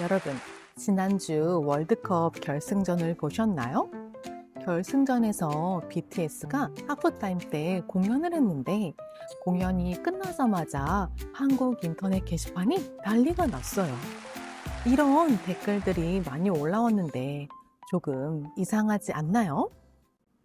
여러분, 지난주 월드컵 결승전을 보셨나요? 결승전에서 BTS가 하프타임 때 공연을 했는데 공연이 끝나자마자 한국 인터넷 게시판이 난리가 났어요. 이런 댓글들이 많이 올라왔는데 조금 이상하지 않나요?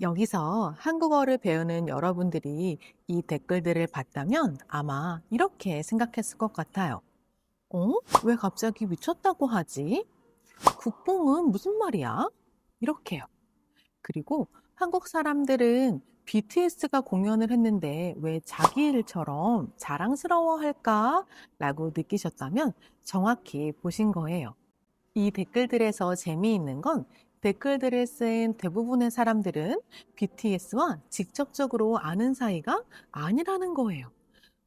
여기서 한국어를 배우는 여러분들이 이 댓글들을 봤다면 아마 이렇게 생각했을 것 같아요. 어? 왜 갑자기 미쳤다고 하지? 국뽕은 무슨 말이야? 이렇게요. 그리고 한국 사람들은 BTS가 공연을 했는데 왜 자기 일처럼 자랑스러워 할까? 라고 느끼셨다면 정확히 보신 거예요. 이 댓글들에서 재미있는 건 댓글들을 쓴 대부분의 사람들은 BTS와 직접적으로 아는 사이가 아니라는 거예요.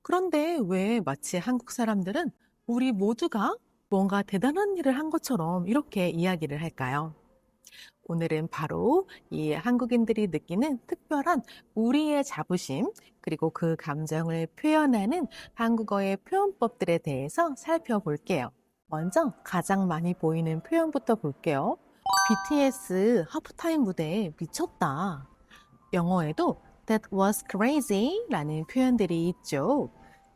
그런데 왜 마치 한국 사람들은 우리 모두가 뭔가 대단한 일을 한 것처럼 이렇게 이야기를 할까요? 오늘은 바로 이 한국인들이 느끼는 특별한 우리의 자부심, 그리고 그 감정을 표현하는 한국어의 표현법들에 대해서 살펴볼게요. 먼저 가장 많이 보이는 표현부터 볼게요. BTS 하프타임 무대 미쳤다. 영어에도 That was crazy 라는 표현들이 있죠.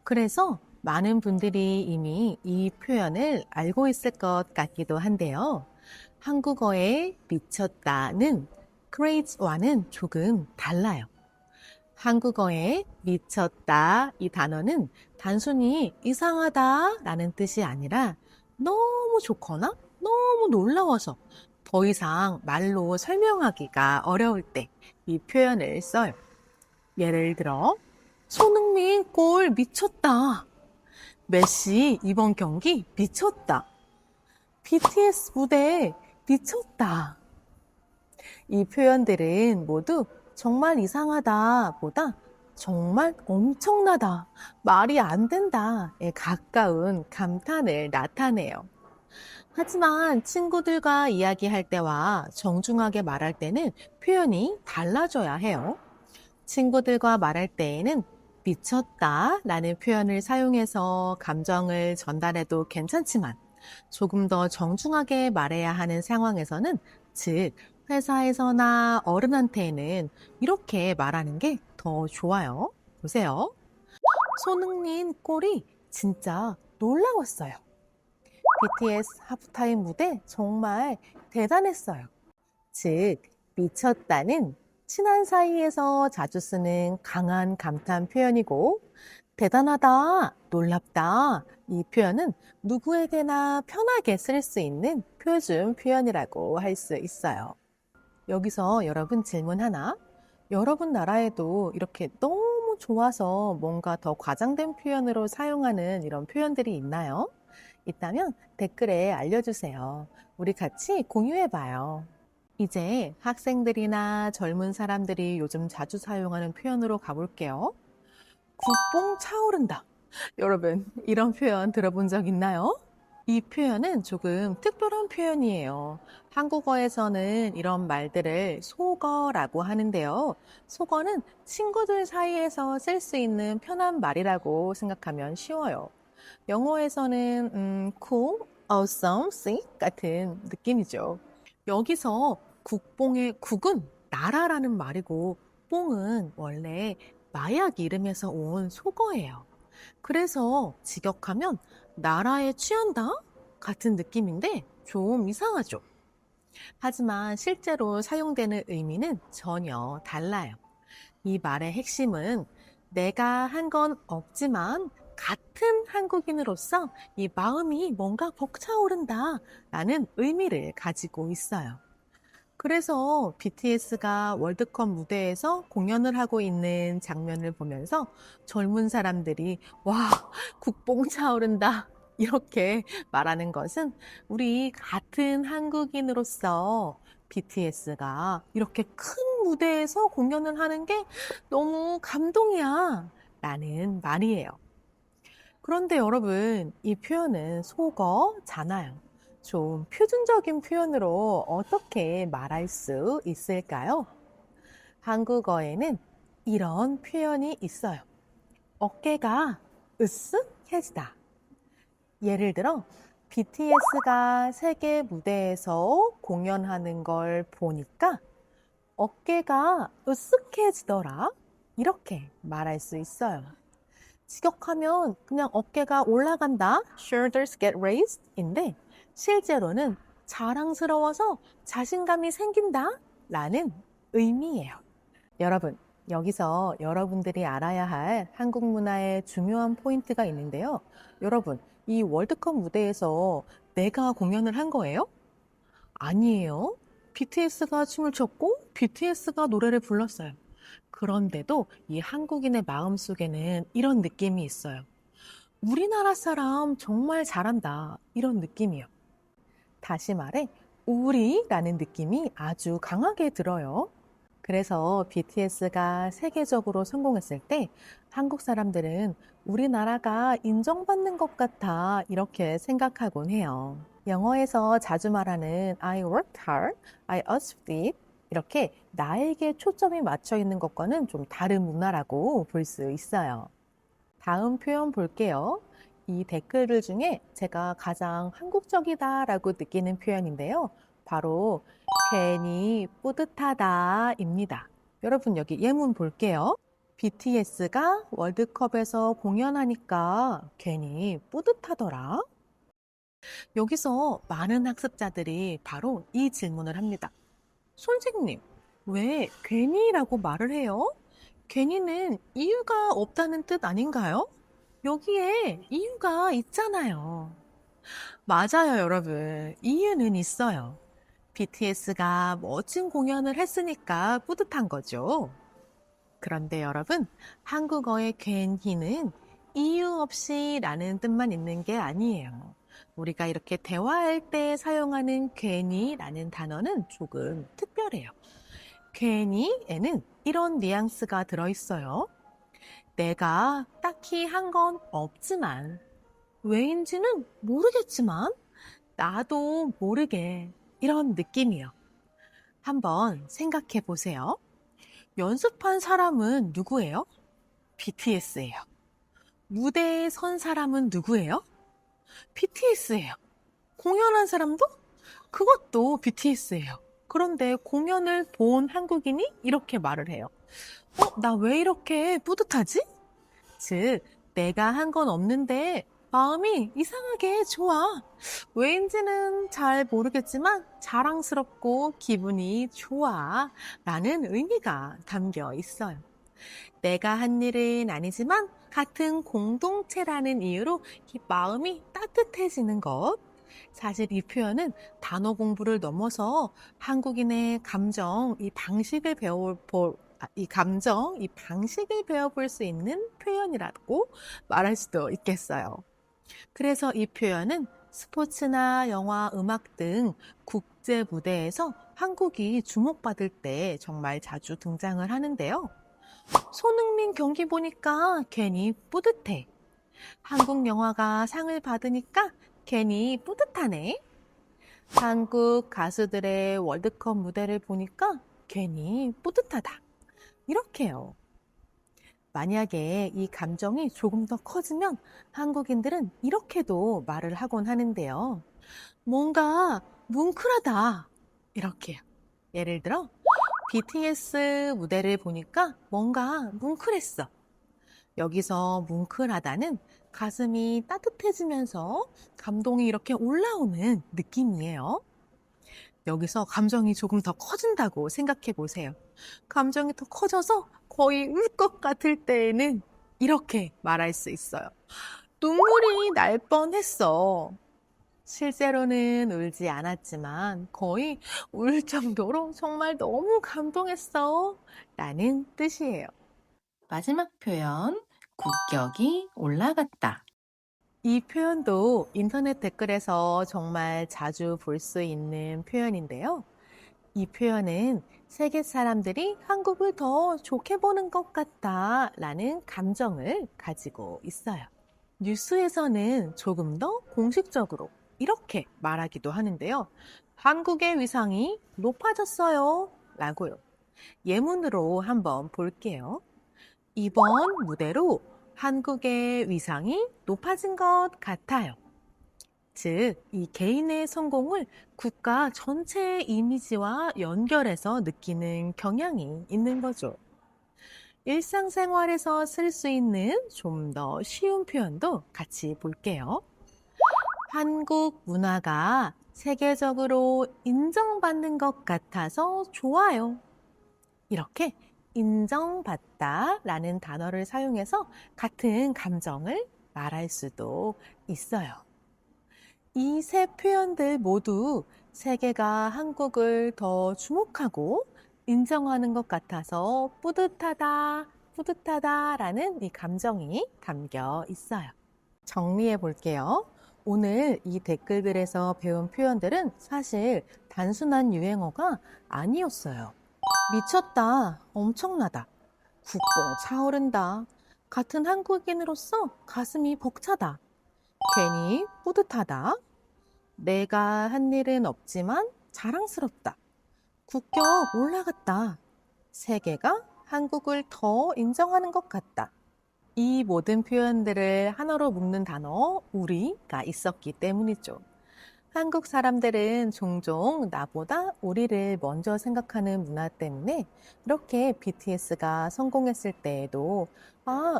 그래서 많은 분들이 이미 이 표현을 알고 있을 것 같기도 한데요. 한국어의 미쳤다는 crazy와는 조금 달라요. 한국어의 미쳤다 이 단어는 단순히 이상하다 라는 뜻이 아니라 너무 좋거나 너무 놀라워서 더 이상 말로 설명하기가 어려울 때 이 표현을 써요. 예를 들어, 손흥민 골 미쳤다. 메시 이번 경기 미쳤다. BTS 무대 미쳤다. 이 표현들은 모두 정말 이상하다 보다 정말 엄청나다, 말이 안 된다에 가까운 감탄을 나타내요. 하지만 친구들과 이야기할 때와 정중하게 말할 때는 표현이 달라져야 해요. 친구들과 말할 때에는 미쳤다 라는 표현을 사용해서 감정을 전달해도 괜찮지만 조금 더 정중하게 말해야 하는 상황에서는 즉 회사에서나 어른한테는 이렇게 말하는 게 더 좋아요. 보세요. 손흥민 골이 진짜 놀라웠어요. BTS 하프타임 무대 정말 대단했어요. 즉, 미쳤다는 친한 사이에서 자주 쓰는 강한 감탄 표현이고, 대단하다, 놀랍다, 이 표현은 누구에게나 편하게 쓸 수 있는 표준 표현이라고 할 수 있어요. 여기서 여러분 질문 하나. 여러분 나라에도 이렇게 너무 좋아서 뭔가 더 과장된 표현으로 사용하는 이런 표현들이 있나요? 있다면 댓글에 알려주세요. 우리 같이 공유해봐요. 이제 학생들이나 젊은 사람들이 요즘 자주 사용하는 표현으로 가볼게요. 국뽕 차오른다. 여러분, 이런 표현 들어본 적 있나요? 이 표현은 조금 특별한 표현이에요. 한국어에서는 이런 말들을 속어라고 하는데요. 속어는 친구들 사이에서 쓸 수 있는 편한 말이라고 생각하면 쉬워요. 영어에서는 cool, awesome, sick 같은 느낌이죠. 여기서 국뽕의 국은 나라라는 말이고 뽕은 원래 마약 이름에서 온 속어예요. 그래서 직역하면 나라에 취한다? 같은 느낌인데 좀 이상하죠. 하지만 실제로 사용되는 의미는 전혀 달라요. 이 말의 핵심은 내가 한 건 없지만 같은 한국인으로서 이 마음이 뭔가 벅차오른다 라는 의미를 가지고 있어요. 그래서 BTS가 월드컵 무대에서 공연을 하고 있는 장면을 보면서 젊은 사람들이 와, 국뽕 차오른다. 이렇게 말하는 것은 우리 같은 한국인으로서 BTS가 이렇게 큰 무대에서 공연을 하는 게 너무 감동이야. 라는 말이에요. 그런데 여러분, 이 표현은 속어잖아요. 좀 표준적인 표현으로 어떻게 말할 수 있을까요? 한국어에는 이런 표현이 있어요. 어깨가 으쓱해지다. 예를 들어, BTS가 세계 무대에서 공연하는 걸 보니까 어깨가 으쓱해지더라. 이렇게 말할 수 있어요. 직역하면 그냥 어깨가 올라간다, shoulders get raised 인데 실제로는 자랑스러워서 자신감이 생긴다 라는 의미예요. 여러분, 여기서 여러분들이 알아야 할 한국 문화의 중요한 포인트가 있는데요. 여러분, 이 월드컵 무대에서 내가 공연을 한 거예요? 아니에요. BTS가 춤을 췄고 BTS가 노래를 불렀어요. 그런데도 이 한국인의 마음속에는 이런 느낌이 있어요. 우리나라 사람 정말 잘한다. 이런 느낌이요. 다시 말해, 우리라는 느낌이 아주 강하게 들어요. 그래서 BTS가 세계적으로 성공했을 때 한국 사람들은 우리나라가 인정받는 것 같아 이렇게 생각하곤 해요. 영어에서 자주 말하는 I worked hard, I achieved it 이렇게 나에게 초점이 맞춰 있는 것과는 좀 다른 문화라고 볼 수 있어요. 다음 표현 볼게요. 이 댓글들 중에 제가 가장 한국적이다라고 느끼는 표현인데요. 바로 괜히 뿌듯하다입니다. 여러분 여기 예문 볼게요. BTS가 월드컵에서 공연하니까 괜히 뿌듯하더라. 여기서 많은 학습자들이 바로 이 질문을 합니다. 선생님, 왜 괜히라고 말을 해요? 괜히는 이유가 없다는 뜻 아닌가요? 여기에 이유가 있잖아요. 맞아요, 여러분. 이유는 있어요. BTS가 멋진 공연을 했으니까 뿌듯한 거죠. 그런데 여러분, 한국어의 괜히는 이유 없이 라는 뜻만 있는 게 아니에요. 우리가 이렇게 대화할 때 사용하는 괜히라는 단어는 조금 특별해요. 괜히에는 이런 뉘앙스가 들어있어요. 내가 딱히 한 건 없지만, 왜인지는 모르겠지만, 나도 모르게 이런 느낌이요. 한번 생각해 보세요. 연습한 사람은 누구예요? BTS예요. 무대에 선 사람은 누구예요? BTS예요. 공연한 사람도? 그것도 BTS예요. 그런데 공연을 본 한국인이 이렇게 말을 해요. 나 왜 이렇게 뿌듯하지? 즉, 내가 한 건 없는데 마음이 이상하게 좋아. 왜인지는 잘 모르겠지만 자랑스럽고 기분이 좋아. 라는 의미가 담겨 있어요. 내가 한 일은 아니지만 같은 공동체라는 이유로 이 마음이 따뜻해지는 것. 사실 이 표현은 단어 공부를 넘어서 한국인의 감정, 이 방식을 배워볼 수 있는 표현이라고 말할 수도 있겠어요. 그래서 이 표현은 스포츠나 영화, 음악 등 국제 무대에서 한국이 주목받을 때 정말 자주 등장을 하는데요. 손흥민 경기 보니까 괜히 뿌듯해. 한국 영화가 상을 받으니까 괜히 뿌듯하네. 한국 가수들의 월드컵 무대를 보니까 괜히 뿌듯하다. 이렇게요. 만약에 이 감정이 조금 더 커지면 한국인들은 이렇게도 말을 하곤 하는데요. 뭔가 뭉클하다. 이렇게요. 예를 들어, BTS 무대를 보니까 뭔가 뭉클했어. 여기서 뭉클하다는 가슴이 따뜻해지면서 감동이 이렇게 올라오는 느낌이에요. 여기서 감정이 조금 더 커진다고 생각해 보세요. 감정이 더 커져서 거의 울 것 같을 때에는 이렇게 말할 수 있어요. 눈물이 날 뻔했어. 실제로는 울지 않았지만 거의 울 정도로 정말 너무 감동했어. 라는 뜻이에요. 마지막 표현, 국격이 올라갔다. 이 표현도 인터넷 댓글에서 정말 자주 볼 수 있는 표현인데요. 이 표현은 세계 사람들이 한국을 더 좋게 보는 것 같다 라는 감정을 가지고 있어요. 뉴스에서는 조금 더 공식적으로 이렇게 말하기도 하는데요. 한국의 위상이 높아졌어요 라고요. 예문으로 한번 볼게요. 이번 무대로 한국의 위상이 높아진 것 같아요. 즉, 이 개인의 성공을 국가 전체의 이미지와 연결해서 느끼는 경향이 있는 거죠. 일상생활에서 쓸 수 있는 좀 더 쉬운 표현도 같이 볼게요. 한국 문화가 세계적으로 인정받는 것 같아서 좋아요. 이렇게 인정받다 라는 단어를 사용해서 같은 감정을 말할 수도 있어요. 이 세 표현들 모두 세계가 한국을 더 주목하고 인정하는 것 같아서 뿌듯하다, 뿌듯하다라는 이 감정이 담겨 있어요. 정리해 볼게요. 오늘 이 댓글들에서 배운 표현들은 사실 단순한 유행어가 아니었어요. 미쳤다, 엄청나다, 국뽕 차오른다, 같은 한국인으로서 가슴이 벅차다, 괜히 뿌듯하다, 내가 한 일은 없지만 자랑스럽다, 국격 올라갔다, 세계가 한국을 더 인정하는 것 같다. 이 모든 표현들을 하나로 묶는 단어 우리가 있었기 때문이죠. 한국 사람들은 종종 나보다 우리를 먼저 생각하는 문화 때문에 이렇게 BTS가 성공했을 때에도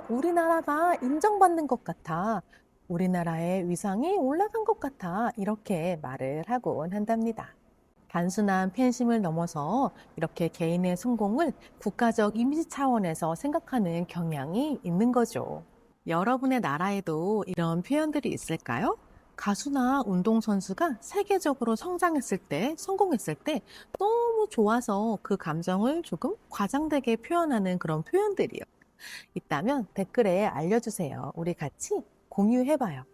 우리나라가 인정받는 것 같아. 우리나라의 위상이 올라간 것 같아. 이렇게 말을 하곤 한답니다. 단순한 팬심을 넘어서 이렇게 개인의 성공을 국가적 이미지 차원에서 생각하는 경향이 있는 거죠. 여러분의 나라에도 이런 표현들이 있을까요? 가수나 운동선수가 세계적으로 성장했을 때, 성공했을 때 너무 좋아서 그 감정을 조금 과장되게 표현하는 그런 표현들이요. 있다면 댓글에 알려주세요. 우리 같이 공유해봐요.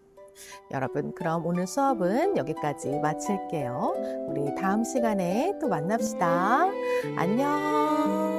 여러분, 그럼 오늘 수업은 여기까지 마칠게요. 우리 다음 시간에 또 만납시다. 안녕.